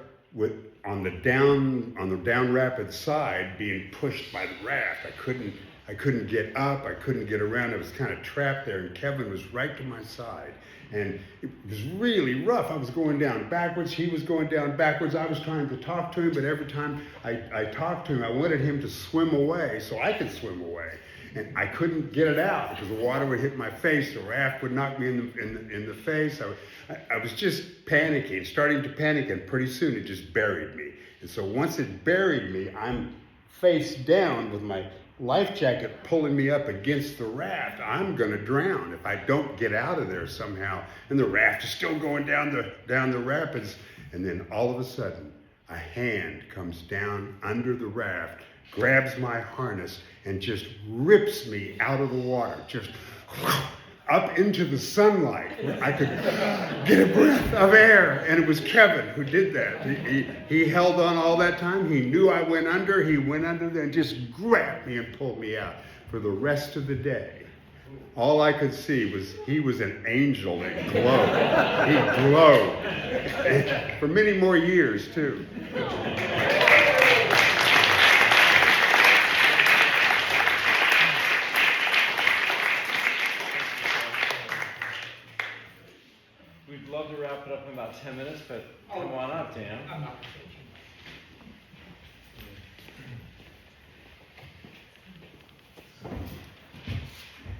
on the down rapid side, being pushed by the raft. I couldn't get up, I couldn't get around, I was kind of trapped there, and Kevin was right to my side. And it was really rough. I was going down backwards, he was going down backwards. I was trying to talk to him, but every time I talked to him, I wanted him to swim away so I could swim away. And I couldn't get it out because the water would hit my face, the raft would knock me in the face. I was just panicking, starting to panic, and pretty soon it just buried me. And so once it buried me, I'm face down with my life jacket pulling me up against the raft. I'm gonna drown if I don't get out of there somehow. And the raft is still going down the rapids. And then all of a sudden, a hand comes down under the raft, grabs my harness, and just rips me out of the water, just up into the sunlight where I could get a breath of air. And it was Kevin who did that. He held on all that time. He knew I went under. He went under there and just grabbed me and pulled me out. For the rest of the day, all I could see was he was an angel that glowed. He glowed. And for many more years, too. We'd love to wrap it up in about about 10 minutes, but come on up, Dan.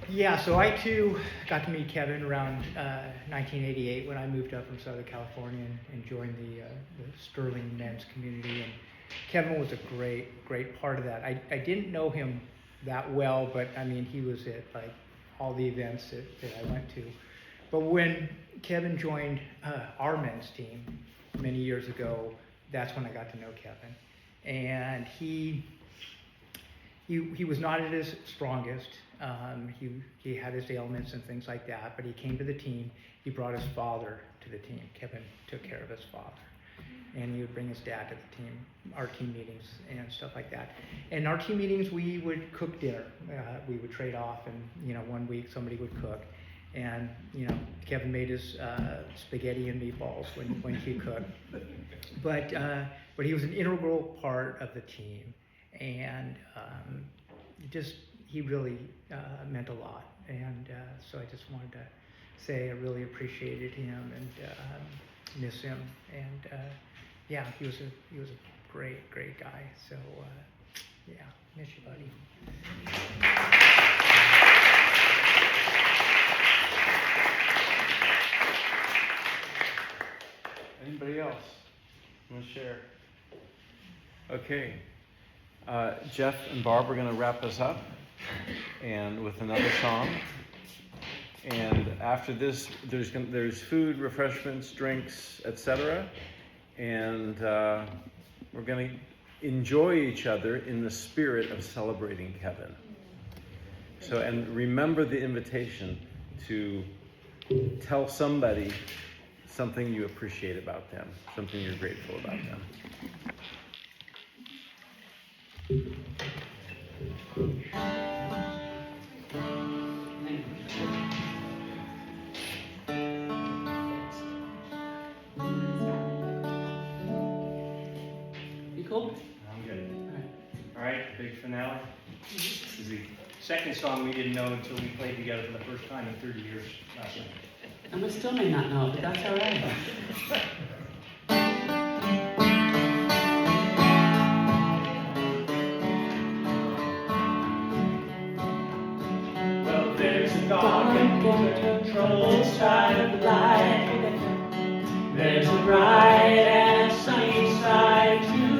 Yeah, so I too got to meet Kevin around 1988 when I moved up from Southern California and joined the Sterling men's community. And Kevin was a great part of that. I didn't know him that well, but I mean, he was at like all the events that I went to. But when Kevin joined our men's team many years ago, that's when I got to know Kevin. And he was not at his strongest. He had his ailments and things like that, but he came to the team. He brought his father to the team. Kevin took care of his father. And he would bring his dad to the team, our team meetings and stuff like that. And our team meetings, we would cook dinner. We would trade off, and one week somebody would cook. And Kevin made his spaghetti and meatballs when he cooked. But he was an integral part of the team, and he really meant a lot. And so I just wanted to say I really appreciated him and miss him. And yeah, he was a great guy. So yeah, miss you, buddy. Anybody else want to share? Okay. Jeff and Barb are going to wrap us up and with another song. And after this, there's food, refreshments, drinks, etc. And we're going to enjoy each other in the spirit of celebrating Kevin. So, and remember the invitation to tell somebody something you appreciate about them, something you're grateful about them. You cool? I'm good. All right, big finale. This is the second song we didn't know until we played together for the first time in 30 years last night. And we still may not know, but that's all right. Well, there's a dark and controlled side of life. There's a bright and sunny side too.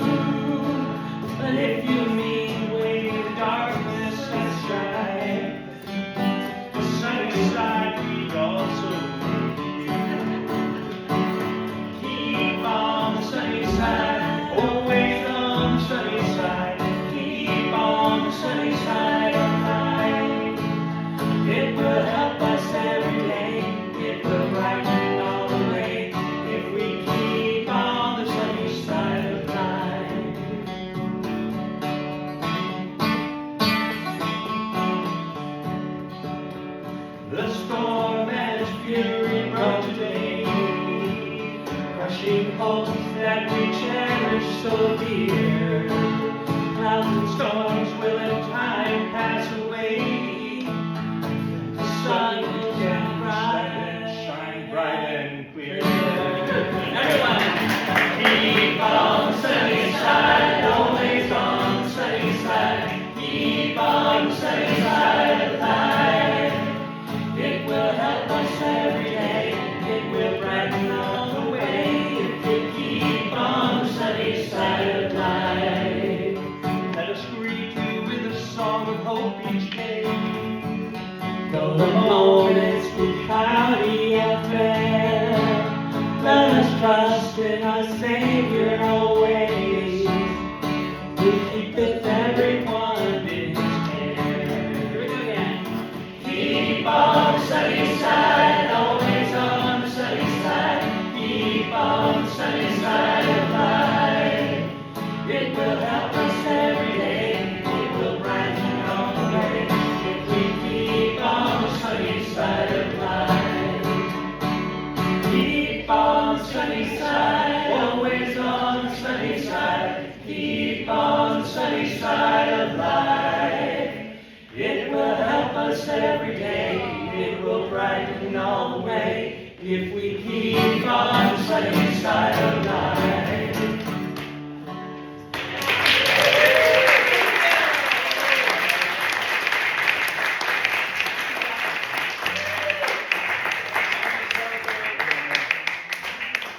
But if you mean way the darkness and strife, the sunny side we also keep on the sunny side, always on the sunny side. Keep on the sunny side of life. It will help us every day. It will brighten all the way if we keep on the sunny side of life. The storm and its fury brought today, crushing hopes that we cherish so dear. Clouds and storms will in time pass away. The sun will shine bright and clear. Everyone, keep on the sunny side, always on the sunny side. Keep on the sunny side of life. It will help us every day. It will brighten all the way if we keep on the sunny side of life. Let us greet you with a song of hope each day. Though the moments be cloudy and fair, let us trust in our Savior always. We keepeth everyone in His care. Here we go again. Keep on the sunny side, always on the sunny side. Keep on the sunny side of life. It will help us every day. It will brighten all the way if we keep on the sunny side of life. Keep on the sunny side, always on the sunny side. Keep on the sunny side of life. It will help us every day. It will brighten all the way If we keep on setting aside